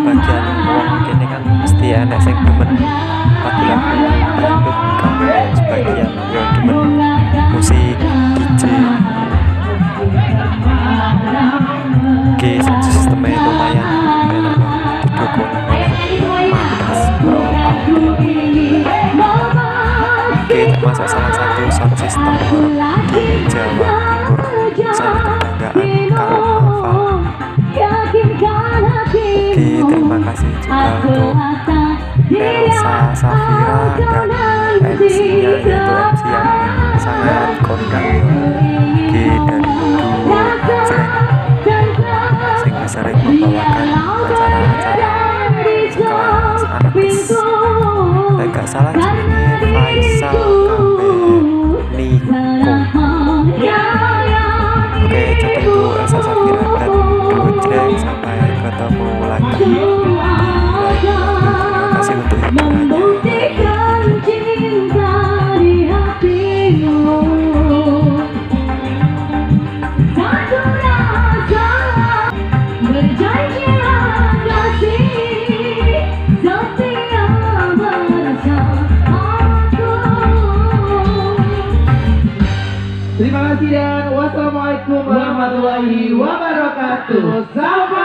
sebagian wong kene kan mesti enek sing demen lagu-lagu dangdut kabeh, sebagian yo demen musik DJ. Oke, sound sistemnya lumayan enak loh, didukung oleh Mandas Pro Audio. Oke, termasuk salah satu sound system di Jawa Timur, sound kebanggaan karnaval. Oke, terima kasih juga untuk Elsa Safira dan MC-nya, yaitu MC yang sangat kondang ya. Oke, dari duo sing sering membawakan acara-acara kelas artis. Gak salah jenenge Faisal Kambe Niko. Oke, jadi itu Elsa Safira dan duo Jreng. Sampai ketemu lagi di lain waktu. Terima kasih untuk hiburannya. Terima kasih dan wassalamualaikum warahmatullahi wabarakatuh. Sampai